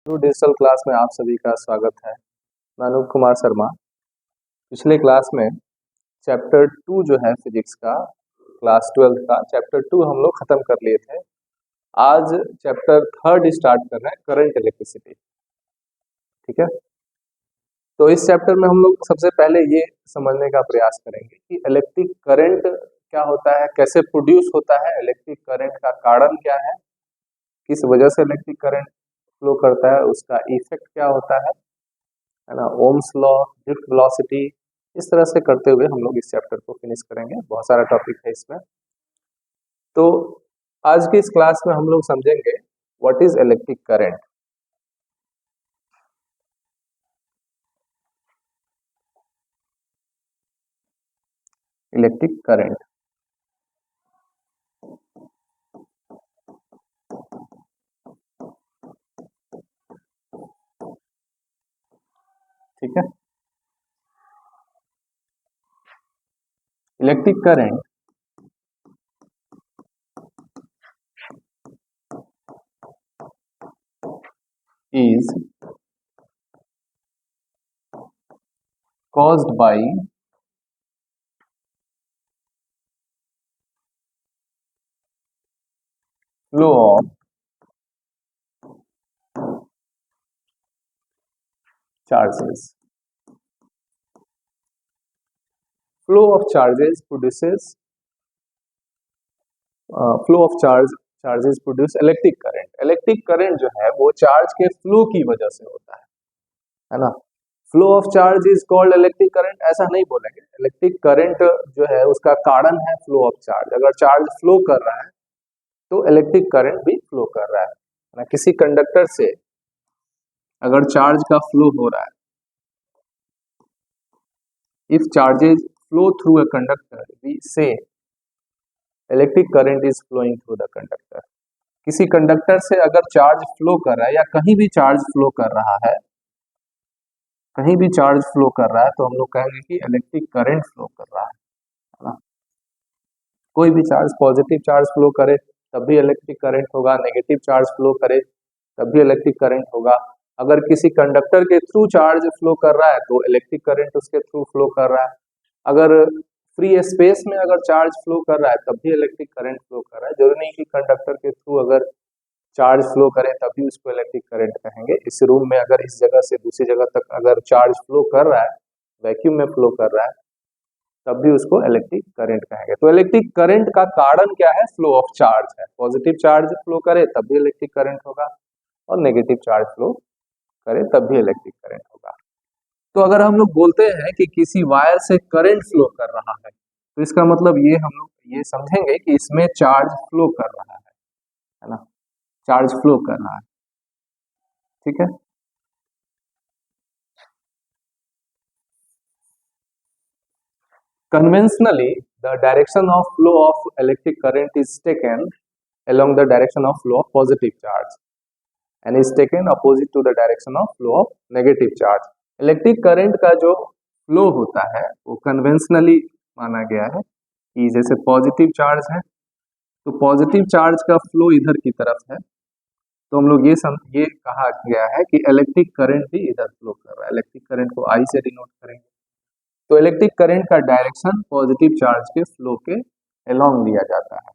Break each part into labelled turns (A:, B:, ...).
A: Digital class में आप सभी का स्वागत है। मैं अनूप कुमार शर्मा। पिछले क्लास में चैप्टर 2 जो है फिजिक्स का, क्लास 12 का चैप्टर 2 हम लोग खत्म कर लिए थे। आज चैप्टर 3 स्टार्ट कर रहे हैं, करंट इलेक्ट्रिसिटी। ठीक है, तो इस चैप्टर में हम लोग सबसे पहले ये समझने का प्रयास करेंगे कि इलेक्ट्रिक करंट क्या होता है, कैसे प्रोड्यूस होता है, इलेक्ट्रिक करंट का कारण क्या है, किस वजह से इलेक्ट्रिक करंट फ्लो करता है, उसका इफेक्ट क्या होता है ना, ओम्स लॉ, ड्रिफ्ट वेलोसिटी। इस तरह से करते हुए हम लोग इस चैप्टर को फिनिश करेंगे। बहुत सारा टॉपिक है इसमें। तो आज की इस क्लास में हम लोग समझेंगे what is electric current. Electric current ठीक है। Electric current is caused by flow of charges. Flow of charges produces flow of charges produce electric current. Electric current जो है वो चार्ज के फ्लो की वजह से होता है ना। Flow of charge is called electric current, ऐसा नहीं बोलेंगे। इलेक्ट्रिक करंट जो है उसका कारण है फ्लो ऑफ चार्ज। अगर चार्ज फ्लो कर रहा है तो इलेक्ट्रिक करंट भी फ्लो कर रहा है ना। किसी कंडक्टर से अगर चार्ज का फ्लो हो रहा है, if charges flow through a conductor we say electric current is flowing through the conductor. किसी कंडक्टर से अगर चार्ज फ्लो कर रहा है या कहीं भी चार्ज फ्लो कर रहा है, कहीं भी चार्ज फ्लो कर रहा है तो हम लोग कहेंगे कि इलेक्ट्रिक करंट फ्लो कर रहा है ना। कोई भी चार्ज, पॉजिटिव चार्ज फ्लो करे तब भी इलेक्ट्रिक करंट होगा, नेगेटिव चार्ज फ्लो करे तब भी इलेक्ट्रिक करंट होगा। अगर किसी कंडक्टर के थ्रू चार्ज फ्लो कर रहा है तो इलेक्ट्रिक करंट उसके थ्रू फ्लो कर रहा है। अगर फ्री स्पेस में अगर चार्ज फ्लो कर रहा है तब भी इलेक्ट्रिक करंट फ्लो कर रहा है। जरूरी नहीं कि कंडक्टर के थ्रू अगर चार्ज फ्लो करे तभी उसको इलेक्ट्रिक करंट कहेंगे। इस रूम में अगर इस जगह से दूसरी जगह तक अगर चार्ज फ्लो कर रहा है, वैक्यूम में फ्लो कर रहा है, तब भी उसको इलेक्ट्रिक करंट कहेंगे। तो इलेक्ट्रिक करंट का कारण क्या है? फ्लो ऑफ चार्ज है। पॉजिटिव चार्ज फ्लो करे तब भी इलेक्ट्रिक करंट होगा और नेगेटिव चार्ज फ्लो करे तब भी इलेक्ट्रिक करंट होगा। तो अगर हम लोग बोलते हैं कि किसी वायर से करंट फ्लो कर रहा है तो इसका मतलब ये हम लोग ये समझेंगे कि इसमें चार्ज फ्लो कर रहा है ना, चार्ज फ्लो कर रहा है। ठीक है, conventionally the direction of flow of electric current is taken along the direction of flow of positive charge and is taken opposite to the direction of flow of negative charge. Electric current का जो flow होता है वो conventionally माना गया है कि जैसे पॉजिटिव चार्ज है तो पॉजिटिव चार्ज का फ्लो इधर की तरफ है, तो हम लोग ये कहा गया है कि इलेक्ट्रिक करंट भी इधर फ्लो कर रहा है। इलेक्ट्रिक करंट को आई से डिनोट करेंगे। तो इलेक्ट्रिक करंट का डायरेक्शन पॉजिटिव चार्ज के फ्लो के अलोंग लिया जाता है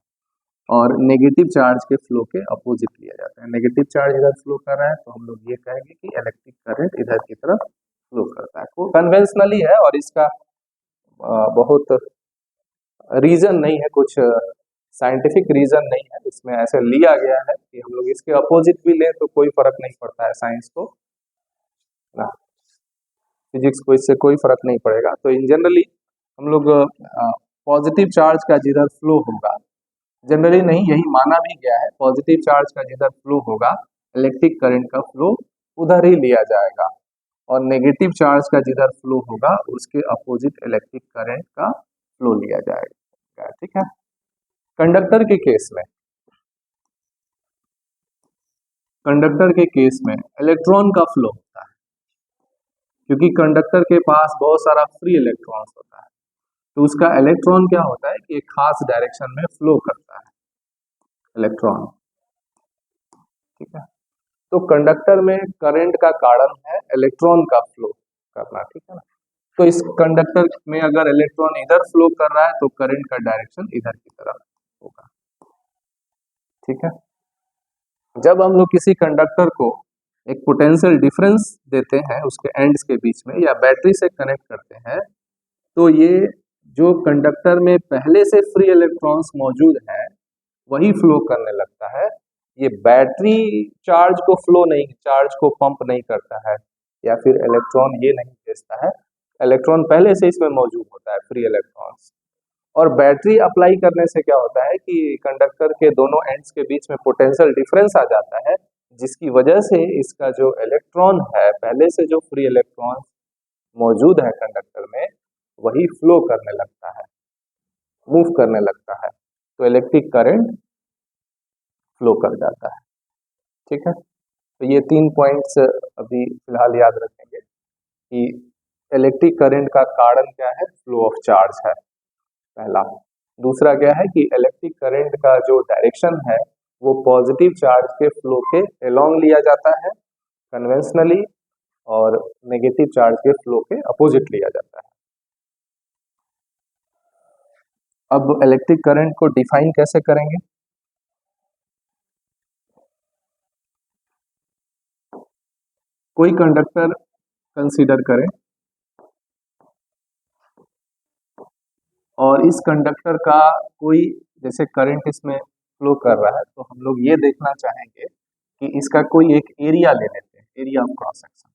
A: और नेगेटिव चार्ज के फ्लो के अपोजिट लिया जाता है। नेगेटिव चार्ज इधर फ्लो कर रहा है तो हम लोग ये कहेंगे कि इलेक्ट्रिक करंट इधर की तरफ फ्लो करता है। वो कन्वेंशनली है और इसका बहुत रीजन नहीं है, कुछ साइंटिफिक रीजन नहीं है, इसमें ऐसे लिया गया है कि हम लोग इसके अपोजिट भी लें तो कोई फर्क नहीं पड़ता है साइंस को ना, फिजिक्स को इससे कोई फर्क नहीं पड़ेगा। तो इन जनरली हम लोग पॉजिटिव चार्ज का जिधर फ्लो होगा, जनरली नहीं यही माना भी गया है, पॉजिटिव चार्ज का जिधर फ्लो होगा इलेक्ट्रिक करंट का फ्लो उधर ही लिया जाएगा और नेगेटिव चार्ज का जिधर फ्लो होगा उसके अपोजिट इलेक्ट्रिक करंट का फ्लो लिया जाएगा। ठीक है, कंडक्टर के केस में, कंडक्टर के केस में इलेक्ट्रॉन का फ्लो होता है क्योंकि कंडक्टर के पास बहुत सारा फ्री इलेक्ट्रॉन्स होता है, तो उसका इलेक्ट्रॉन क्या होता है कि एक खास डायरेक्शन में फ्लो करता है इलेक्ट्रॉन। ठीक है, तो कंडक्टर में करंट का कारण है इलेक्ट्रॉन का फ्लो करना, ठीक है ना। तो इस कंडक्टर में अगर इलेक्ट्रॉन इधर फ्लो कर रहा है तो करंट का डायरेक्शन इधर की तरफ होगा, ठीक है। जब हम लोग किसी कंडक्टर को एक पोटेंशियल डिफरेंस देते हैं उसके एंड्स के बीच में या बैटरी से कनेक्ट करते हैं, तो ये जो कंडक्टर में पहले से फ्री इलेक्ट्रॉन्स मौजूद हैं वही फ्लो करने लगता है। ये बैटरी चार्ज को फ्लो नहीं, चार्ज को पंप नहीं करता है, या फिर इलेक्ट्रॉन ये नहीं भेजता है। इलेक्ट्रॉन पहले से इसमें मौजूद होता है, फ्री इलेक्ट्रॉन्स। और बैटरी अप्लाई करने से क्या होता है कि कंडक्टर के दोनों एंड्स के बीच में पोटेंशियल डिफरेंस आ जाता है, जिसकी वजह से इसका जो इलेक्ट्रॉन है, पहले से जो फ्री इलेक्ट्रॉन मौजूद है कंडक्टर में, वही फ्लो करने लगता है, मूव करने लगता है, तो इलेक्ट्रिक करंट फ्लो कर जाता है, ठीक है। तो ये 3 पॉइंट्स अभी फिलहाल याद रखेंगे कि इलेक्ट्रिक करंट का कारण क्या है, फ्लो ऑफ चार्ज है पहला। दूसरा क्या है कि इलेक्ट्रिक करंट का जो डायरेक्शन है वो पॉजिटिव चार्ज के फ्लो के अलोंग लिया जाता है कन्वेंशनली, और नेगेटिव चार्ज के फ्लो के अपोजिट लिया जाता है। अब इलेक्ट्रिक करंट को डिफाइन कैसे करेंगे? कोई कंडक्टर कंसीडर करें और इस कंडक्टर का कोई जैसे करंट इसमें फ्लो कर रहा है, तो हम लोग ये देखना चाहेंगे कि इसका कोई एक एरिया ले लेते हैं, एरिया ऑफ क्रॉस सेक्शन,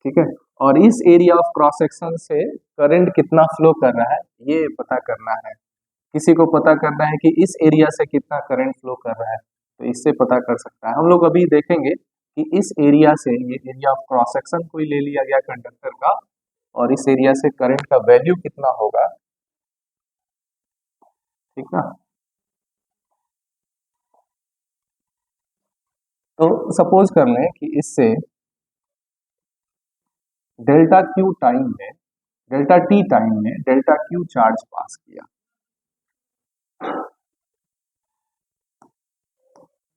A: ठीक है। और इस एरिया ऑफ क्रॉस सेक्शन से करंट कितना फ्लो कर रहा है ये पता करना है। किसी को पता करना है कि इस एरिया से कितना करंट फ्लो कर रहा है, तो इससे पता कर सकता है। हम लोग अभी देखेंगे कि इस एरिया से, ये एरिया ऑफ क्रॉस सेक्शन कोई ले लिया गया कंडक्टर का, और इस एरिया से करंट का वैल्यू कितना होगा, ठीक ना। तो सपोज कर लें कि इससे डेल्टा क्यू टाइम में, डेल्टा टी टाइम में डेल्टा क्यू चार्ज पास किया,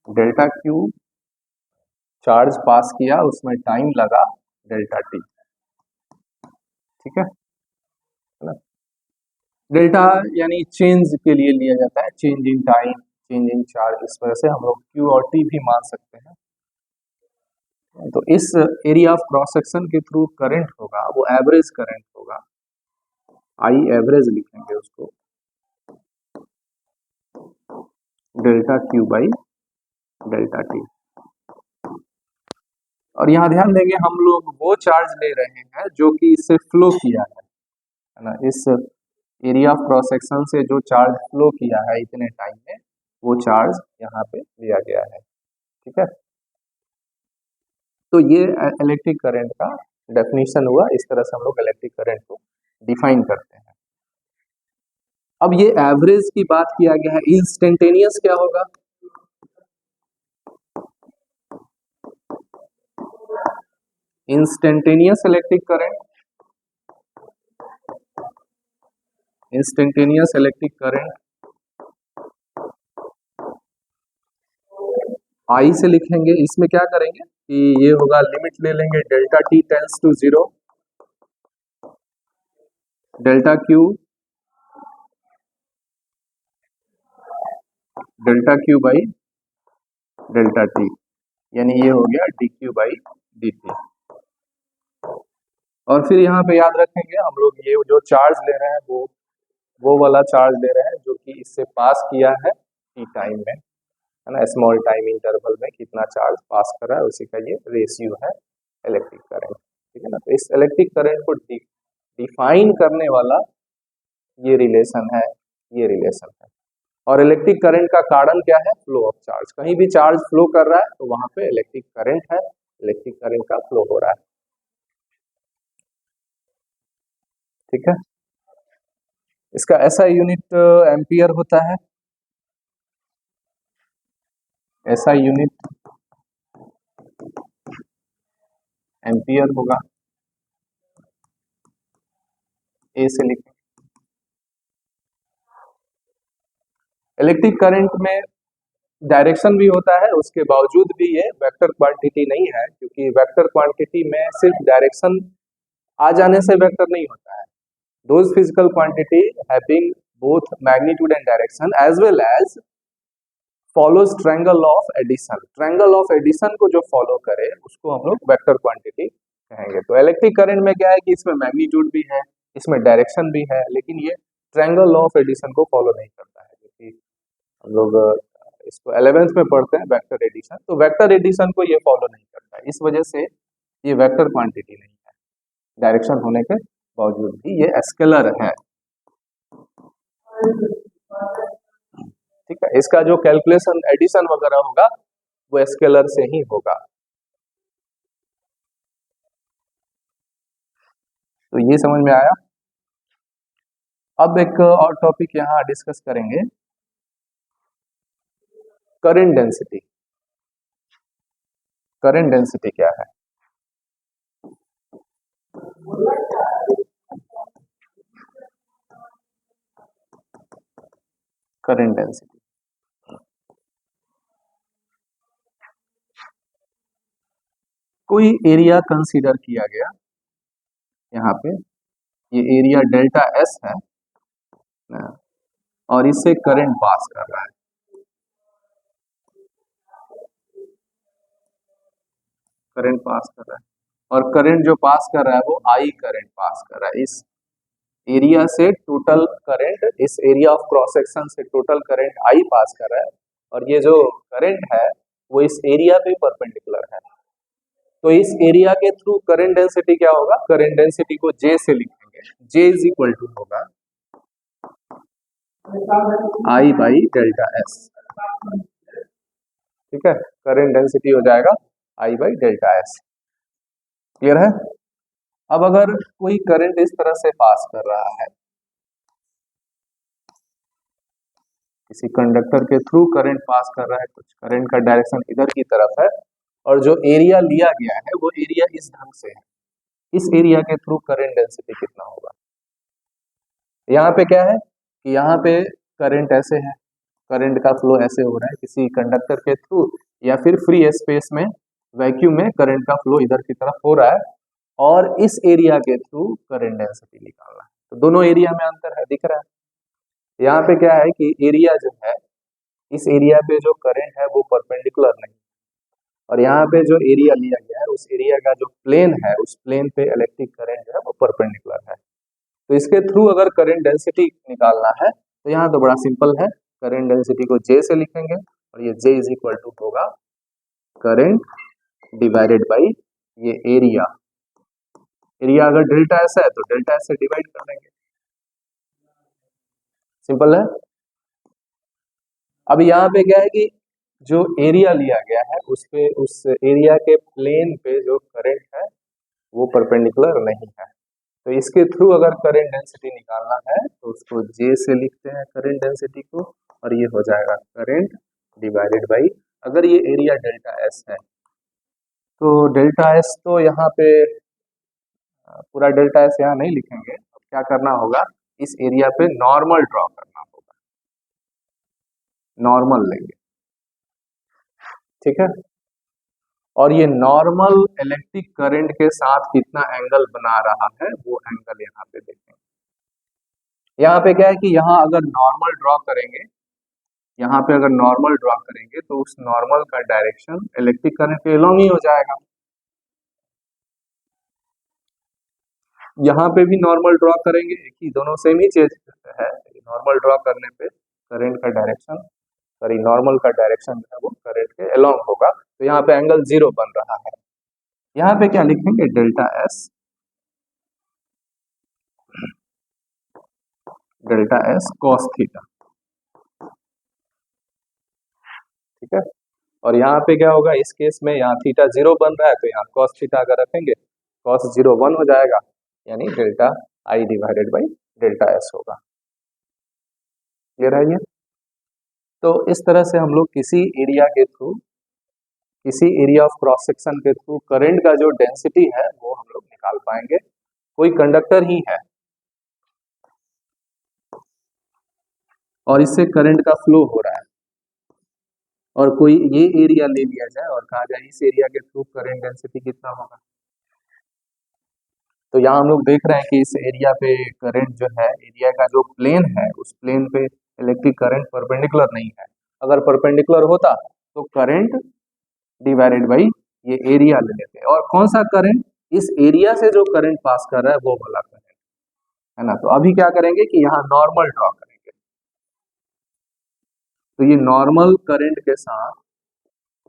A: डेल्टा क्यू चार्ज पास किया, उसमें टाइम लगा डेल्टा टी, ठीक है ना। डेल्टा यानी चेंज के लिए लिया जाता है, change in time, change in charge, इस वजह से हम लोग क्यू और टी भी मान सकते हैं। तो इस एरिया ऑफ क्रॉस सेक्शन के थ्रू करंट होगा वो एवरेज करंट होगा, आई एवरेज लिखेंगे उसको, delta Q by delta T. और यहाँ ध्यान देंगे हम लोग वो चार्ज ले रहे हैं जो कि इससे फ्लो किया है ना। इस एरिया ऑफ क्रॉस सेक्शन से जो चार्ज फ्लो किया है इतने टाइम में, वो चार्ज यहाँ पे लिया गया है, ठीक है। तो ये इलेक्ट्रिक करंट का डेफिनेशन हुआ। इस तरह से हम लोग इलेक्ट्रिक करंट को डिफाइन करते हैं। अब ये एवरेज की बात किया गया है, इंस्टेंटेनियस क्या होगा? Instantaneous electric current, instantaneous electric current I से लिखेंगे। इसमें क्या करेंगे कि ये होगा, लिमिट ले लेंगे delta T tends to 0, delta Q by delta T, यानी ये हो गया D Q by D T. और फिर यहाँ पे याद रखेंगे हम लोग ये जो चार्ज ले रहे हैं वो वाला चार्ज ले रहे हैं जो कि इससे पास किया है टी टाइम में, है ना, स्मॉल टाइम इंटरवल में कितना चार्ज पास कर रहा है, उसी का ये रेशियो है इलेक्ट्रिक करंट, ठीक है ना। तो इस इलेक्ट्रिक करंट को डिफाइन करने वाला ये रिलेशन है, ये रिलेशन है। और इलेक्ट्रिक करंट का कारण क्या है? Flow of charge. कहीं भी चार्ज फ्लो कर रहा है तो वहां पे इलेक्ट्रिक करंट है, इलेक्ट्रिक करंट का फ्लो हो रहा है, ठीक है। इसका ऐसा यूनिट एम्पियर होता है, ऐसा यूनिट एम्पियर होगा, ए से लिखें। इलेक्ट्रिक करंट में डायरेक्शन भी होता है, उसके बावजूद भी ये वेक्टर क्वांटिटी नहीं है, क्योंकि वेक्टर क्वांटिटी में सिर्फ डायरेक्शन आ जाने से वेक्टर नहीं होता है। Those physical quantity having both magnitude and direction as well as follows triangle of addition. Triangle of addition को जो फॉलो करे उसको हम लोग वेक्टर क्वांटिटी कहेंगे। तो इलेक्ट्रिक करंट में क्या है कि इसमें मैग्नीट्यूड भी है, इसमें डायरेक्शन भी है, लेकिन ये ट्रायंगल ऑफ एडिशन को फॉलो नहीं करता है, क्योंकि हम लोग इसको 11th में पढ़ते हैं वेक्टर एडिशन। तो वेक्टर एडिशन को ये फॉलो नहीं करता है, इस वजह से ये वेक्टर क्वांटिटी नहीं है, डायरेक्शन होने के बावजूद भी ये स्केलर है। ठीक है, इसका जो कैलकुलेशन एडिशन वगैरह होगा वो स्केलर से ही होगा। तो ये समझ में आया। अब एक और टॉपिक यहाँ डिस्कस करेंगे, करंट डेंसिटी। करंट डेंसिटी क्या है? करंट डेंसिटी कोई एरिया कंसीडर किया गया, यहाँ पे ये एरिया डेल्टा एस है और इससे करंट पास कर रहा है। करंट पास कर रहा है और करंट जो पास कर रहा है वो आई करंट पास कर रहा है। इस एरिया से टोटल करंट, इस एरिया ऑफ क्रॉस सेक्शन से टोटल करंट आई पास कर रहा है और ये जो करंट है वो इस एरिया पे परपेंडिकुलर है। तो इस एरिया के थ्रू करंट डेंसिटी क्या होगा? करंट डेंसिटी को जे से लिखेंगे। जे इज इक्वल टू होगा आई बाई डेल्टा एस। ठीक है, करंट डेंसिटी हो जाएगा आई बाई डेल्टा एस। क्लियर है? अब अगर कोई करंट इस तरह से पास कर रहा है, किसी कंडक्टर के थ्रू करंट पास कर रहा है, कुछ करंट का डायरेक्शन इधर की तरफ है और जो एरिया लिया गया है वो एरिया इस ढंग से है, इस एरिया के थ्रू करंट डेंसिटी कितना होगा? यहाँ पे क्या है कि यहाँ पे करंट ऐसे है, करंट का फ्लो ऐसे हो रहा है किसी कंडक्टर के थ्रू या फिर फ्री स्पेस में वैक्यूम में करंट का फ्लो इधर की तरफ हो रहा है और इस एरिया के थ्रू करंट डेंसिटी निकालना है। तो दोनों एरिया में अंतर है, दिख रहा है। यहाँ पे क्या है कि एरिया जो है, इस एरिया पे जो करंट है वो परपेंडिकुलर नहीं, और यहाँ पे जो एरिया लिया गया है उस एरिया का जो प्लेन है उस प्लेन पे इलेक्ट्रिक करंट जो है वो परपेंडिकुलर है। तो इसके थ्रू अगर करंट डेंसिटी निकालना है तो यहाँ तो बड़ा सिंपल है, करंट डेंसिटी को जे से लिखेंगे और ये जे इज इक्वल टू होगा करंट डिवाइडेड बाई ये एरिया। एरिया अगर डेल्टा एस है तो डेल्टा एस से डिवाइड कर देंगे, सिंपल है। अब यहाँ पे क्या है कि जो एरिया लिया गया है उस पे, उस एरिया के प्लेन पे जो करंट है वो परपेंडिकुलर नहीं है। तो इसके थ्रू अगर करंट डेंसिटी निकालना है तो उसको जे से लिखते हैं करंट डेंसिटी को, और ये हो जाएगा करंट डिवाइडेड बाई, अगर ये एरिया डेल्टा एस है तो डेल्टा एस तो यहाँ पे पूरा डेल्टा एस यहाँ नहीं लिखेंगे। अब क्या करना होगा, इस एरिया पे नॉर्मल ड्रॉ करना होगा, नॉर्मल लेंगे। ठीक है, और ये नॉर्मल इलेक्ट्रिक करंट के साथ कितना एंगल बना रहा है वो एंगल यहाँ पे देखेंगे। यहाँ पे क्या है कि यहाँ अगर नॉर्मल ड्रॉ करेंगे, यहाँ पे अगर नॉर्मल ड्रॉ करेंगे तो उस नॉर्मल का डायरेक्शन इलेक्ट्रिक करंट के अलोंग ही हो जाएगा। यहाँ पे भी नॉर्मल ड्रॉ करेंगे, एक ही, दोनों सेम ही चीज है। नॉर्मल ड्रॉ करने पे करंट का डायरेक्शन, सॉरी नॉर्मल का डायरेक्शन जो है वो करंट के अलोंग होगा, तो यहाँ पे एंगल 0 बन रहा है। यहाँ पे क्या लिखेंगे, delta S, delta S cos theta. ठीक है, और यहाँ पे क्या होगा, इस केस में यहाँ थीटा 0 बन रहा है तो यहाँ कॉस थीटा अगर रखेंगे कॉस 0 1 हो जाएगा, यानी delta I divided by delta S होगा। क्लियर है ये? तो इस तरह से हम लोग किसी एरिया के थ्रू, किसी एरिया ऑफ क्रॉस सेक्शन के थ्रू करंट का जो डेंसिटी है वो हम लोग निकाल पाएंगे। कोई कंडक्टर ही है और इससे करंट का फ्लो हो रहा है, और कोई ये एरिया ले लिया जाए और कहा जाए इस एरिया के थ्रू करंट डेंसिटी कितना होगा। तो यहाँ हम लोग देख रहे हैं कि इस एरिया पे करंट जो है, एरिया का जो प्लेन है उस प्लेन पे इलेक्ट्रिक करंट परपेंडिकुलर नहीं है। अगर परपेंडिकुलर होता तो करंट डिवाइडेड बाई ये एरिया ले लेते, और कौन सा करंट, इस एरिया से जो करंट पास कर रहा है वो वाला करंट, है ना। तो अभी क्या करेंगे कि यहाँ नॉर्मल ड्रॉ करेंगे। तो ये नॉर्मल करंट के साथ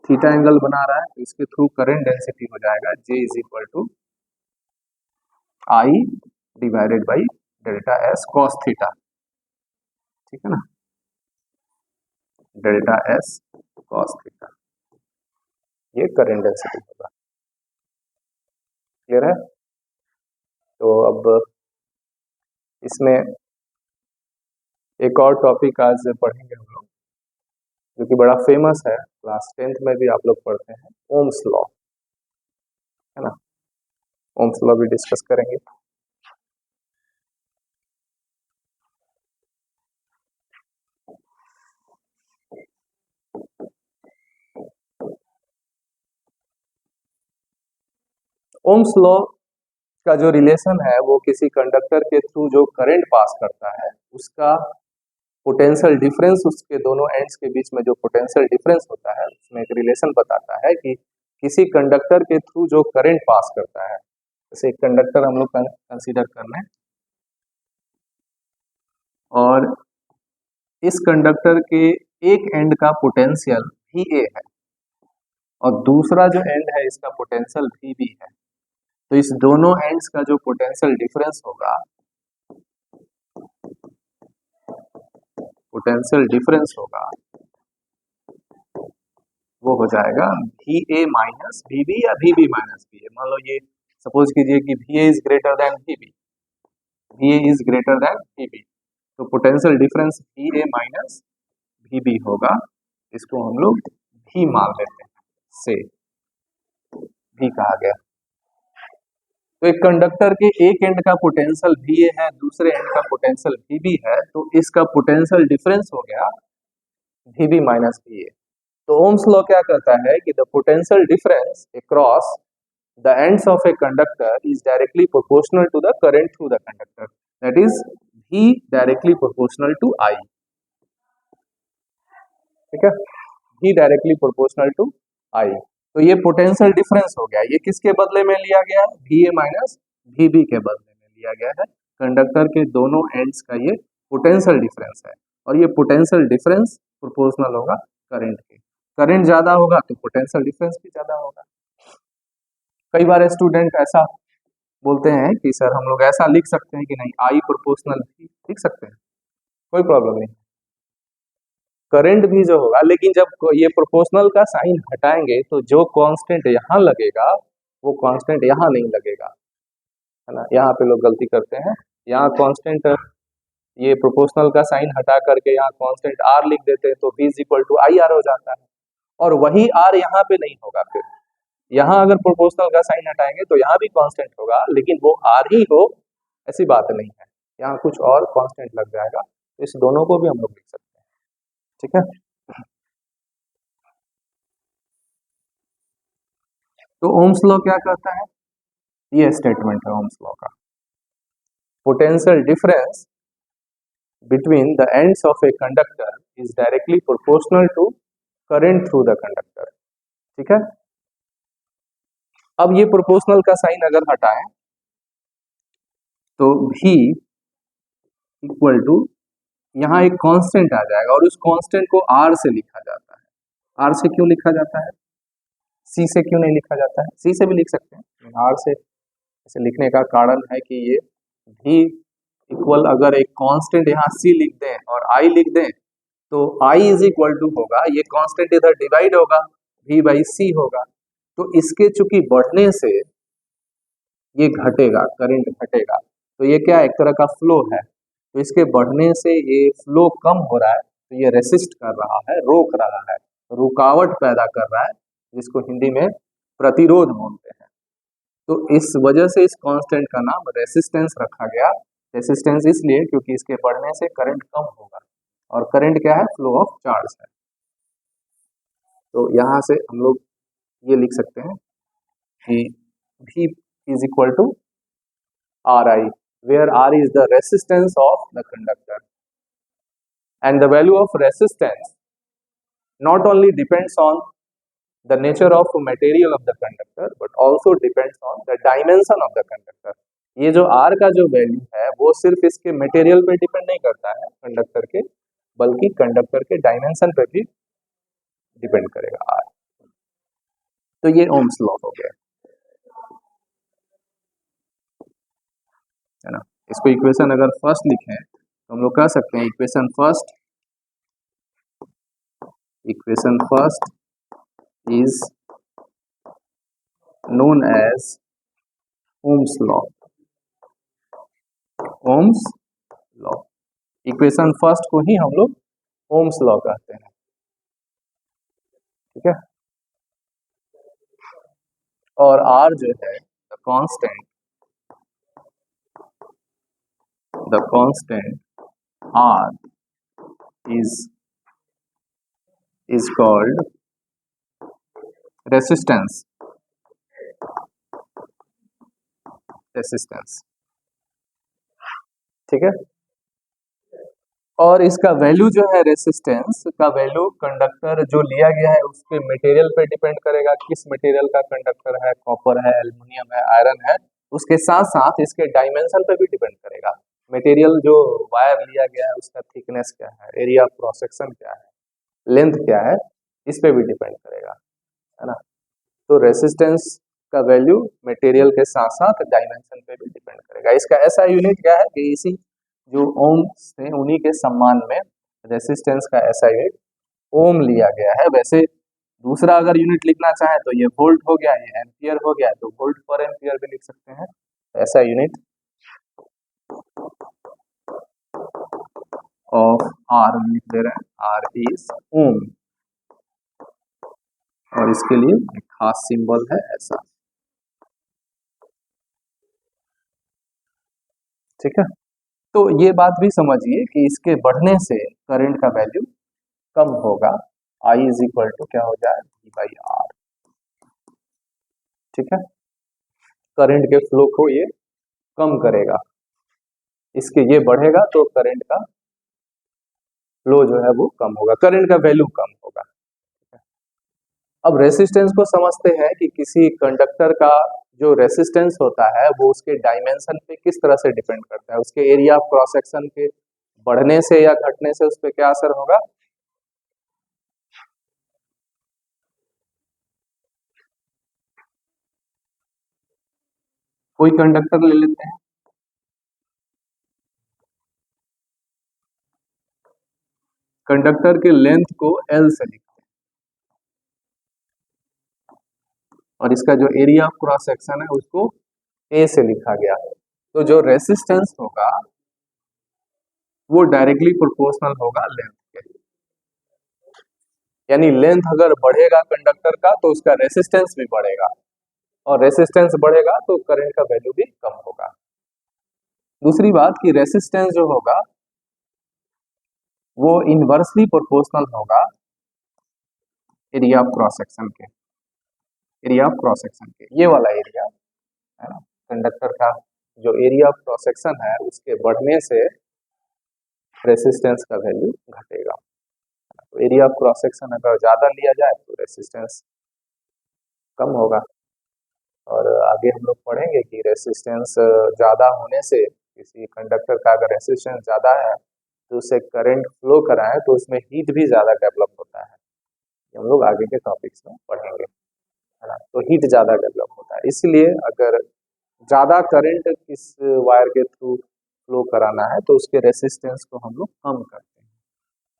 A: थीटा एंगल बना रहा है, तो इसके थ्रू करंट डेंसिटी हो जाएगा J is equal to I divided by delta S cos theta, ठीक है ना, डेल्टा एस कॉस थीटा, ये करंट डेंसिटी होगा। क्लियर है। तो अब इसमें एक और टॉपिक आज पढ़ेंगे हम लोग, जो कि बड़ा फेमस है, क्लास 10th में भी आप लोग पढ़ते हैं, ओम्स लॉ, है ना। ओम्स लॉ भी डिस्कस करेंगे। ओम्स लॉ का जो रिलेशन है वो किसी कंडक्टर के थ्रू जो करंट पास करता है उसका पोटेंशियल डिफरेंस, उसके दोनों एंड्स के बीच में जो पोटेंशियल डिफरेंस होता है उसमें एक रिलेशन बताता है कि किसी कंडक्टर के थ्रू जो करंट पास करता है, जैसे एक कंडक्टर हम लोग कंसीडर कर लें और इस कंडक्टर के एक एंड का पोटेंशियल VA है और दूसरा जो एंड है इसका पोटेंशियल VB है। तो इस दोनों एंड्स का जो पोटेंशियल डिफरेंस होगा, वो हो जाएगा VA माइनस VB या VB माइनस VA। मान लो ये सपोज कीजिए कि VA is greater than VB, तो potential difference VA minus VB होगा, इसको हम लोग V मान लेते हैं, से V कहा गया। तो एक कंडक्टर के एक एंड का पोटेंशियल VA है, दूसरे एंड का पोटेंशियल VB है, तो इसका पोटेंशियल डिफरेंस हो गया VB माइनस VA। तो ओम्स लॉ क्या कहता है कि the potential difference across the ends of a conductor is directly proportional to the current through the conductor, that is V directly proportional to I, ठीक है, V directly proportional to I। तो ये potential difference हो गया, ये किसके बदले में लिया गया है, VA माइनस VB के बदले में लिया गया है। कंडक्टर के दोनों एंड्स का ये पोटेंशियल डिफरेंस है और ये पोटेंशियल डिफरेंस प्रोपोर्शनल होगा करंट के। करंट ज्यादा होगा तो पोटेंशियल डिफरेंस भी ज्यादा होगा। कई बार स्टूडेंट ऐसा बोलते हैं कि सर हम लोग ऐसा लिख सकते हैं कि नहीं, आई प्रोपोर्शनल भी लिख सकते हैं, कोई प्रॉब्लम नहीं, करंट भी जो होगा, लेकिन जब ये प्रोपोर्शनल का साइन हटाएंगे तो जो कांस्टेंट यहाँ लगेगा वो कांस्टेंट यहाँ नहीं लगेगा, है ना। यहाँ पे लोग गलती करते हैं, यहाँ कांस्टेंट, ये प्रोपोर्शनल का साइन हटा करके यहाँ कांस्टेंट आर लिख देते हैं, तो V is equal to I R हो जाता है, और वही आर यहाँ पे नहीं होगा। फिर यहाँ अगर प्रोपोर्शनल का साइन हटाएंगे तो यहाँ भी कांस्टेंट होगा, लेकिन वो आर ही हो ऐसी बात नहीं है, यहाँ कुछ और कांस्टेंट लग जाएगा। तो इस दोनों को भी हम लोग लिख सकते हैं, ठीक है। तो ओम्स लॉ क्या कहता है, ये स्टेटमेंट है ओम्स लॉ का, potential difference between the ends of a conductor is directly proportional to current through the conductor, ठीक है। अब ये प्रोपोर्शनल का साइन अगर हटाएं तो V इक्वल टू यहाँ एक कांस्टेंट आ जाएगा और उस कांस्टेंट को R से लिखा जाता है। R से क्यों लिखा जाता है, C से क्यों नहीं लिखा जाता है, C से भी लिख सकते हैं, R से इसे लिखने का कारण है कि ये V इक्वल, अगर एक कांस्टेंट यहाँ C लिख दें और I लिख दें तो I इज इक्वल टू होगा, ये कांस्टेंट इधर डिवाइड होगा, V बाई C होगा, तो इसके चूंकि बढ़ने से ये घटेगा, करंट घटेगा, तो ये क्या एक तरह का फ्लो है, तो इसके बढ़ने से ये फ्लो कम हो रहा है, तो ये रेसिस्ट कर रहा है, रोक रहा है, रुकावट पैदा कर रहा है, जिसको हिंदी में प्रतिरोध बोलते हैं। तो इस वजह से इस कांस्टेंट का नाम रेसिस्टेंस रखा गया। रेसिस्टेंस इसलिए क्योंकि इसके बढ़ने से करंट कम होगा, और करंट क्या है, फ्लो ऑफ चार्ज है। तो यहाँ से हम लोग ये लिख सकते हैं कि V is equal to Ri, where R is the resistance of the conductor, and the value of resistance not only depends on the nature of material of the conductor but also depends on the dimension of the conductor. ये जो R का जो value है वो सिर्फ इसके material पे depend नहीं करता है कंडक्टर के, बल्कि कंडक्टर के डायमेंशन पे भी डिपेंड करेगा R. तो ये ओम्स लॉ हो गया है ना. इसको इक्वेशन अगर फर्स्ट लिखें तो हम लोग कह सकते हैं equation first is known as Ohm's law. Ohm's law. Equation first को ही हम लोग ओम्स लॉ कहते हैं. ठीक है. और R जो है the constant R is called resistance. ठीक है. और इसका वैल्यू जो है रेसिस्टेंस का वैल्यू कंडक्टर जो लिया गया है उसके मटेरियल पे डिपेंड करेगा, किस मटेरियल का कंडक्टर है, कॉपर है, एल्युमिनियम है, आयरन है. उसके साथ साथ इसके डायमेंशन पे भी डिपेंड करेगा. मटेरियल जो वायर लिया गया है उसका थिकनेस क्या है, एरिया ऑफ क्रॉस सेक्शन क्या है, लेंथ क्या है, इस पे भी डिपेंड करेगा, है ना. तो रेसिस्टेंस का वैल्यू मटेरियल के साथ साथ डायमेंशन पे भी डिपेंड करेगा. इसका ऐसा यूनिट क्या है कि इसी जो ओम्स थे उन्हीं के सम्मान में रेसिस्टेंस का ऐसा यूनिट ओम लिया गया है. वैसे दूसरा अगर यूनिट लिखना चाहे तो ये वोल्ट हो गया, ये एम्पियर हो गया, तो वोल्ट पर एम्पियर भी लिख सकते हैं. ऐसा यूनिट ऑफ आर लिख दे रहे हैं, आर इज ओम, और इसके लिए एक खास सिंबल है ऐसा. ठीक है. तो ये बात भी समझिए कि इसके बढ़ने से करंट का वैल्यू कम होगा. I इज इक्वल टू क्या हो जाए V/R. ठीक है. करंट के फ्लो को ये कम करेगा, इसके ये बढ़ेगा तो करंट का फ्लो जो है वो कम होगा, करंट का वैल्यू कम होगा. अब रेसिस्टेंस को समझते हैं कि किसी कंडक्टर का जो रेसिस्टेंस होता है वो उसके डायमेंशन पे किस तरह से डिपेंड करता है, उसके एरिया ऑफ क्रॉस सेक्शन के बढ़ने से या घटने से उस पर क्या असर होगा. कोई कंडक्टर ले लेते हैं, कंडक्टर के लेंथ को L से लिखते हैं और इसका जो एरिया ऑफ क्रॉस सेक्शन है उसको A से लिखा गया है. तो जो रेसिस्टेंस होगा वो डायरेक्टली प्रोपोर्शनल होगा लेंथ के. यानी लेंथ अगर बढ़ेगा कंडक्टर का तो उसका रेसिस्टेंस भी बढ़ेगा, और रेसिस्टेंस बढ़ेगा तो करंट का वैल्यू भी कम होगा. दूसरी बात कि रेसिस्टेंस जो होगा वो इनवर्सली प्रोपोर्शनल होगा एरिया ऑफ क्रॉस सेक्शन के. एरिया ऑफ क्रॉस सेक्शन के ये वाला एरिया है ना, कंडक्टर का जो एरिया ऑफ क्रॉस सेक्शन है उसके बढ़ने से रेसिस्टेंस का वैल्यू घटेगा. तो एरिया ऑफ क्रॉस सेक्शन अगर ज़्यादा लिया जाए तो रेसिस्टेंस कम होगा. और आगे हम लोग पढ़ेंगे कि रेसिस्टेंस ज़्यादा होने से, किसी कंडक्टर का अगर रेसिस्टेंस ज़्यादा है तो उससे करंट फ्लो कराएं तो उसमें हीट भी ज़्यादा डेवलप होता है. हम लोग आगे के टॉपिक्स में पढ़ेंगे, है ना. तो हीट ज़्यादा डेवलप होता है, इसलिए अगर ज़्यादा करंट किस वायर के थ्रू फ्लो कराना है तो उसके रेसिस्टेंस को हम लोग कम करते हैं.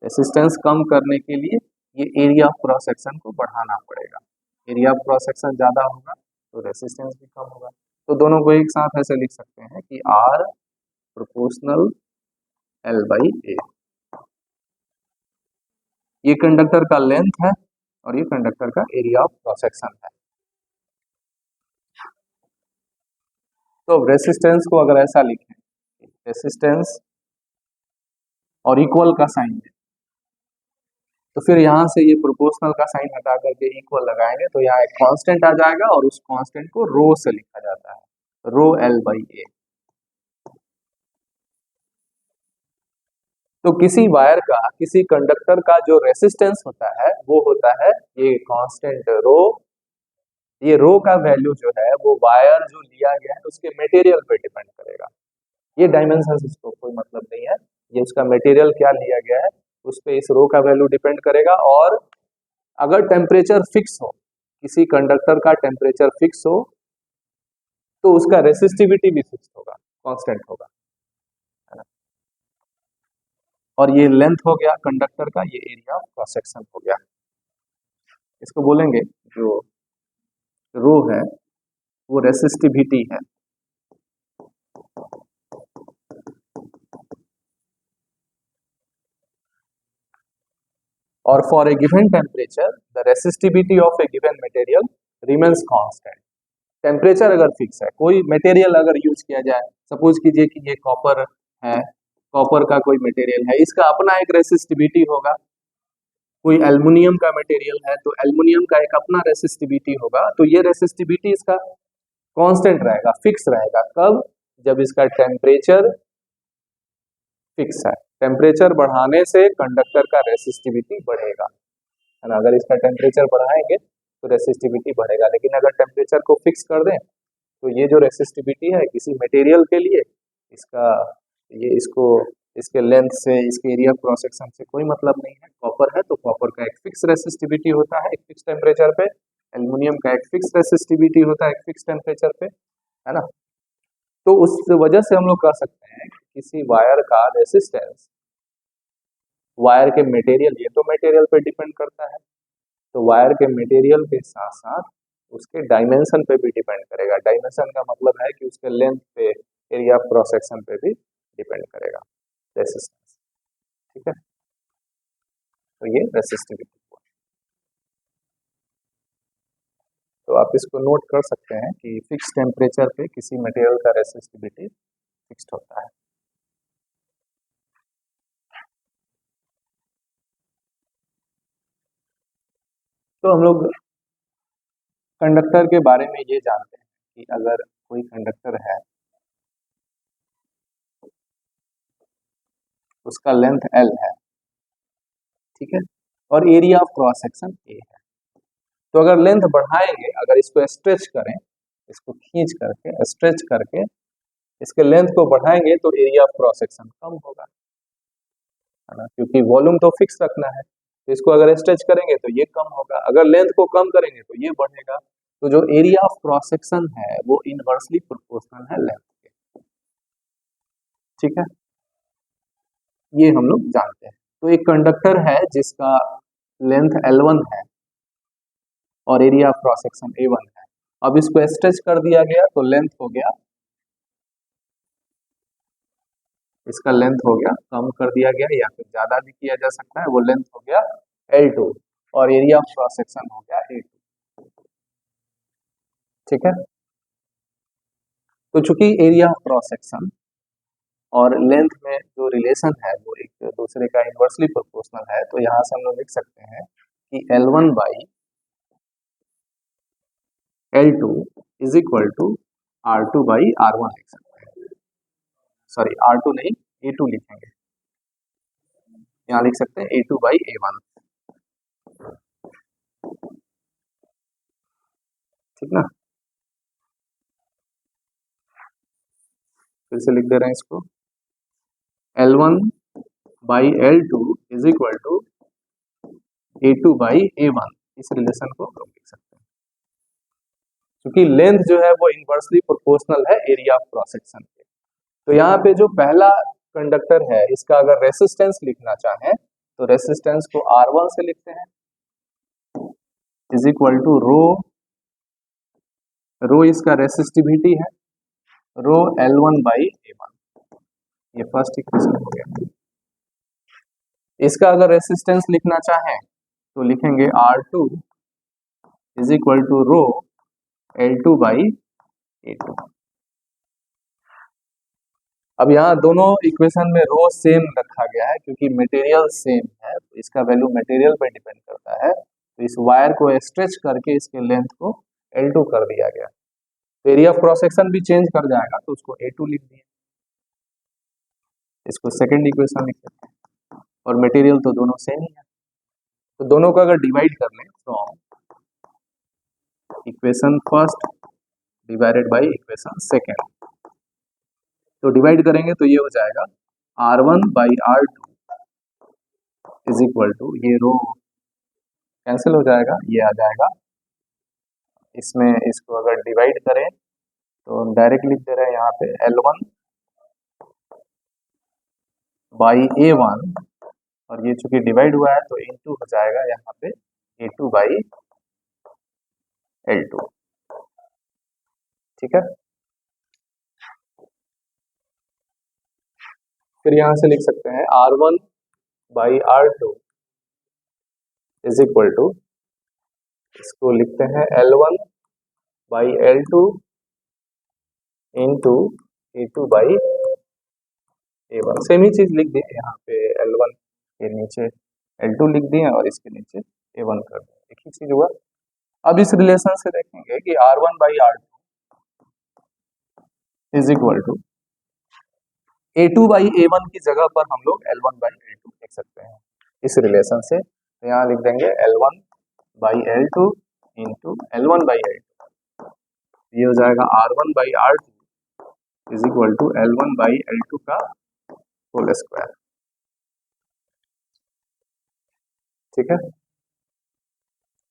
A: रेसिस्टेंस कम करने के लिए ये एरिया ऑफ क्रॉस सेक्शन को बढ़ाना पड़ेगा. एरिया ऑफ क्रॉस सेक्शन ज़्यादा होगा तो रेसिस्टेंस भी कम होगा. तो दोनों को एक साथ ऐसे लिख सकते हैं कि R प्रोपोर्शनल L/A. ये कंडक्टर का लेंथ है और ये कंडक्टर का एरिया ऑफ क्रॉस सेक्शन है. तो रेसिस्टेंस को अगर ऐसा लिखें, रेसिस्टेंस और इक्वल का साइन है, तो फिर यहाँ से ये प्रोपोर्शनल का साइन हटा करके इक्वल लगाएंगे तो यहाँ एक कांस्टेंट आ जाएगा और उस कांस्टेंट को रो से लिखा जाता है, रो एल बाई ए। तो किसी वायर का, किसी कंडक्टर का जो रेसिस्टेंस होता है वो होता है ये कांस्टेंट रो। ये रो का वैल्यू जो है वो वायर जो लिया गया है उसके मटेरियल पे डिपेंड करेगा। ये डायमेंशन इसको कोई मतलब नहीं है, ये उसका मटेरियल क्या लिया गया है उस पे इस रो का वैल्यू डिपेंड करेगा। और अगर टेम्परेचर फिक्स हो, किसी कंडक्टर का टेम्परेचर फिक्स हो तो उसका रेसिस्टिविटी भी फिक्स होगा, कांस्टेंट होगा, है ना। और ये लेंथ हो गया कंडक्टर का, ये एरिया ऑफ क्रॉस सेक्शन हो गया। इसको बोलेंगे जो रो है वो रेसिस्टिविटी है। और for a given temperature the resistivity of A given material remains constant. Temperature अगर फिक्स है, कोई मटेरियल अगर यूज किया जाए, सपोज कीजिए कि ये कॉपर है, कॉपर का कोई मटेरियल है, इसका अपना एक रेसिस्टिविटी होगा। कोई एल्युमिनियम का मटेरियल है तो एल्युमिनियम का एक अपना रेसिस्टिविटी होगा। तो ये रेसिस्टिविटी इसका कांस्टेंट रहेगा, फिक्स रहेगा। कब? जब इसका टेम्परेचर फिक्स है। टेम्परेचर बढ़ाने से कंडक्टर का रेसिस्टिविटी बढ़ेगा, है ना। अगर इसका टेम्परेचर बढ़ाएंगे तो रेसिस्टिविटी बढ़ेगा, लेकिन अगर टेम्परेचर को फिक्स कर दें तो ये जो रेसिस्टिविटी है किसी मटेरियल के लिए, इसका ये इसको इसके लेंथ से, इसके एरिया क्रॉस सेक्शन से कोई मतलब नहीं है। कॉपर है तो कॉपर का एक फिक्स रेसिस्टिविटी होता है एक फिक्स टेम्परेचर पे, एल्युमिनियम का एक फिक्स रेसिस्टिविटी होता है एक फिक्स टेम्परेचर पे, है ना। तो उस वजह से हम लोग कह सकते हैं कि किसी वायर का रेसिस्टेंस वायर के मटेरियल, ये तो मटेरियल पे डिपेंड करता है, तो वायर के मटेरियल के साथ साथ उसके डायमेंशन पे भी डिपेंड करेगा। डायमेंशन का मतलब है कि उसके लेंथ पे, एरिया ऑफ क्रॉस सेक्शन पे भी डिपेंड करेगा रेसिस्टेंस, ठीक है। तो ये रेसिस्टिविटी हुआ। तो आप इसको नोट कर सकते हैं कि फिक्स टेम्परेचर पे किसी मटेरियल का रेसिस्टिविटी फिक्स्ड होता है। तो हम लोग कंडक्टर के बारे में ये जानते हैं कि अगर कोई कंडक्टर है उसका लेंथ L है, ठीक है, और area of cross section A है। तो अगर लेंथ बढ़ाएंगे, अगर इसको स्ट्रेच करें, इसको खींच करके स्ट्रेच करके इसके लेंथ को बढ़ाएंगे तो एरिया ऑफ क्रॉस सेक्शन कम होगा, है ना, क्योंकि वॉल्यूम तो फिक्स रखना है। तो इसको अगर स्ट्रेच करेंगे तो ये कम होगा, अगर लेंथ को कम करेंगे तो ये बढ़ेगा। तो जो एरिया ऑफ क्रॉस सेक्शन है वो इनवर्सली प्रोपोर्शनल है लेंथ के, ठीक है, ये हम लोग जानते हैं। तो एक कंडक्टर है जिसका लेंथ L1 है और area of cross section A1 है। अब इसको स्ट्रेच कर दिया गया तो लेंथ हो गया, इसका लेंथ हो गया, कम कर दिया गया या फिर ज्यादा भी किया जा सकता है, वो लेंथ हो गया L2 और एरिया ऑफ क्रॉस सेक्शन हो गया A2, ठीक है। तो चूंकि एरिया ऑफ क्रॉस सेक्शन और लेंथ में जो रिलेशन है वो एक दूसरे का इनवर्सली प्रोपोर्शनल है, तो यहाँ से हम लोग लिख सकते हैं कि L1 by L2 is equal to R2 by R1 लिख सकते हैं। सॉरी, R2 नहीं, A2 लिखेंगे, यहाँ लिख सकते हैं A2 बाई A1, ठीक ना। फिर से लिख दे रहे हैं इसको, L1 by L2 is equal to A2 by A1, इस रिलेशन को हम लोग लिख सकते हैं, क्योंकि लेंथ जो है वो इनवर्सली प्रोपोर्शनल है एरिया ऑफ क्रॉस सेक्शन के। तो यहाँ पे जो पहला कंडक्टर है इसका अगर रेसिस्टेंस लिखना चाहें तो रेसिस्टेंस को R1 से लिखते हैं, इज इक्वल टू रो, रो इसका रेसिस्टिविटी है, रो L1 बाई A1, ये फर्स्ट इक्वेशन हो गया। इसका अगर रेसिस्टेंस लिखना चाहें तो लिखेंगे R2 is equal to rho L2 by A2। अब यहाँ दोनों इक्वेशन में रो सेम रखा गया है क्योंकि मटेरियल सेम है, तो इसका वैल्यू मटेरियल पर डिपेंड करता है। तो इस वायर को स्ट्रेच करके इसके लेंथ को L2 कर दिया गया। एरिया ऑफ क्रॉस सेक्शन भी चेंज कर जाएगा, तो उसको A2 लिख दिया, इसको सेकंड इक्वेशन लिख सकते हैं। और मटेरियल तो दोनों सेम ही है, तो दोनों को अगर डिवाइड कर लें from equation first divided by equation second, तो डिवाइड करेंगे तो ये हो जाएगा R1 by R2 is equal to, ये रो कैंसिल हो जाएगा, ये आ जाएगा इसमें। इसको अगर डिवाइड करें तो हम डायरेक्ट लिख दे रहे हैं यहाँ पे L1 बाई A1, और ये चूंकि डिवाइड हुआ है तो इनटू हो जाएगा यहाँ पे A2 बाई L2। ठीक है, फिर यहाँ से लिख सकते हैं R1 by R2 is equal to, इसको लिखते हैं L1 by L2 into A2 by A1। Same ही चीज लिख दिए यहाँ पे, L1 के नीचे L2 लिख दिए और इसके नीचे A1 कर दिए, एक ही चीज हुआ। अब इस रिलेशन से देखेंगे कि R1 by R2 is equal to A2 by A1 की जगह पर हम लोग L1 बाई L2 लिख सकते हैं इस रिलेशन से। तो यहाँ लिख देंगे L1 by L2 into L1 by L2, ये हो जाएगा R1 by R2 is equal to L1 by L2 का होल स्क्वायर। ठीक है,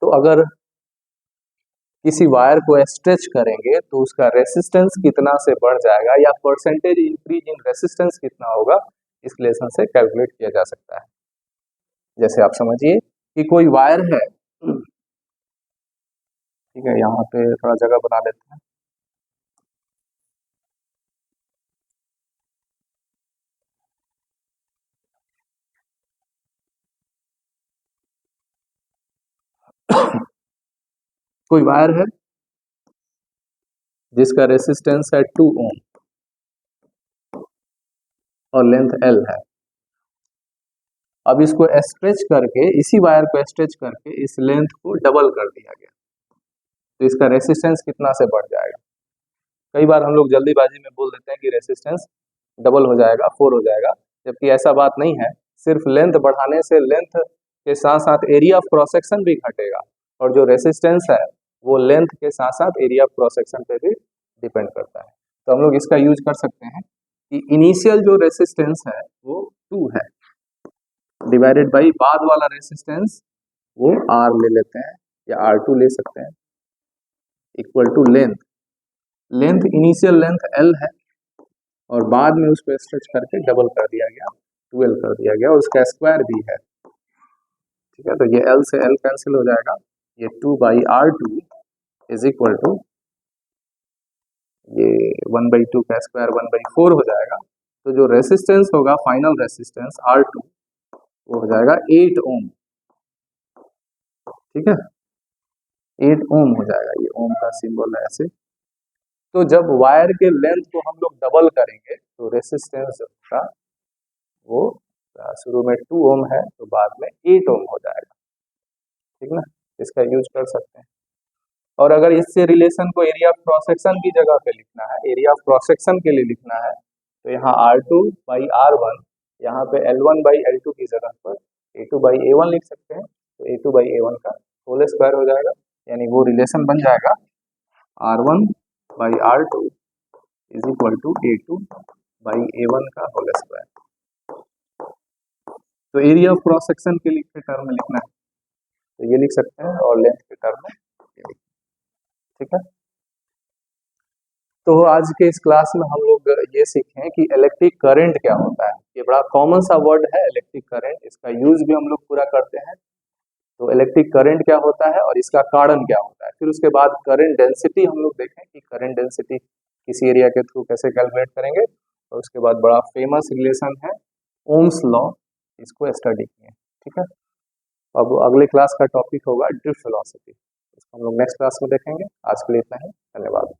A: तो अगर किसी वायर को स्ट्रेच करेंगे तो उसका रेसिस्टेंस कितना से बढ़ जाएगा या परसेंटेज इंक्रीज इन रेसिस्टेंस कितना होगा, इस रिलेशन से कैलकुलेट किया जा सकता है। जैसे आप समझिए कि कोई वायर है, ठीक है, यहाँ पे थोड़ा जगह बना लेते हैं। कोई वायर है जिसका रेसिस्टेंस है 2 ओम और लेंथ L है। अब इसको स्ट्रेच करके, इसी वायर को स्ट्रेच करके इस लेंथ को डबल कर दिया गया, तो इसका रेसिस्टेंस कितना से बढ़ जाएगा। कई बार हम लोग जल्दीबाजी में बोल देते हैं कि रेसिस्टेंस डबल हो जाएगा, 4 हो जाएगा, जबकि ऐसा बात नहीं है। सिर्फ लेंथ बढ़ाने से लेंथ के साथ साथ एरिया ऑफ क्रॉस सेक्शन भी घटेगा, और जो रेसिस्टेंस है वो लेंथ के साथ साथ एरिया ऑफ क्रॉस सेक्शन पे भी डिपेंड करता है। तो हम लोग इसका यूज कर सकते हैं कि इनिशियल जो रेसिस्टेंस है वो 2 है, डिवाइडेड बाई बाद वाला रेसिस्टेंस वो R ले लेते हैं या R2 ले सकते हैं, equal to length. Length initial length L है और बाद में उसको स्ट्रेच करके डबल कर दिया गया, 12 कर दिया गया, और उसका स्क्वायर भी है। ठीक है, तो ये L से L कैंसिल हो जाएगा, ये 2 by R2 is equal to, ये 1 बाई 2 का स्क्वायर 1 बाई 4 हो जाएगा। तो जो रेसिस्टेंस होगा फाइनल रेसिस्टेंस R2 वो हो जाएगा 8 ओम। ठीक है, 8 ओम हो जाएगा, ये ओम का सिंबल है ऐसे। तो जब वायर के लेंथ को हम लोग डबल करेंगे तो रेसिस्टेंस का वो शुरू में 2 ओम है तो बाद में 8 ओम हो जाएगा। ठीक ना, इसका यूज कर सकते हैं। और अगर इससे रिलेशन को एरिया ऑफ क्रॉस सेक्शन की जगह पे लिखना है, एरिया ऑफ क्रॉस सेक्शन के लिए लिखना है, तो यहाँ R2 बाई R1, यहाँ पे L1 बाई L2 की जगह पर A2 बाई A1 लिख सकते हैं। तो A2 बाई A1 का होल स्क्वायर हो जाएगा, यानी वो रिलेशन बन जाएगा R1 by R2 is equal to A2 by A1 का होल स्क्वायर। तो एरिया ऑफ क्रॉस सेक्शन के लिए टर्म में लिखना है तो ये लिख सकते हैं, और लेंथ के टर्म में ये लिख। ठीक है, तो आज के इस क्लास में हम लोग ये सीखे कि इलेक्ट्रिक करंट क्या होता है। ये बड़ा कॉमन सा वर्ड है इलेक्ट्रिक करंट, इसका यूज भी हम लोग पूरा करते हैं। तो इलेक्ट्रिक करंट क्या होता है और इसका कारण क्या होता है, फिर उसके बाद करंट डेंसिटी हम लोग देखें कि करंट डेंसिटी किसी एरिया के थ्रू कैसे कैलकुलेट करेंगे, और उसके बाद बड़ा फेमस रिलेशन है ओम्स लॉ, इसको स्टडी किए। ठीक है, अब अगले क्लास का टॉपिक होगा ड्रिफ्ट वेलोसिटी, इसको हम लोग नेक्स्ट क्लास में देखेंगे। आज के लिए इतना ही, धन्यवाद।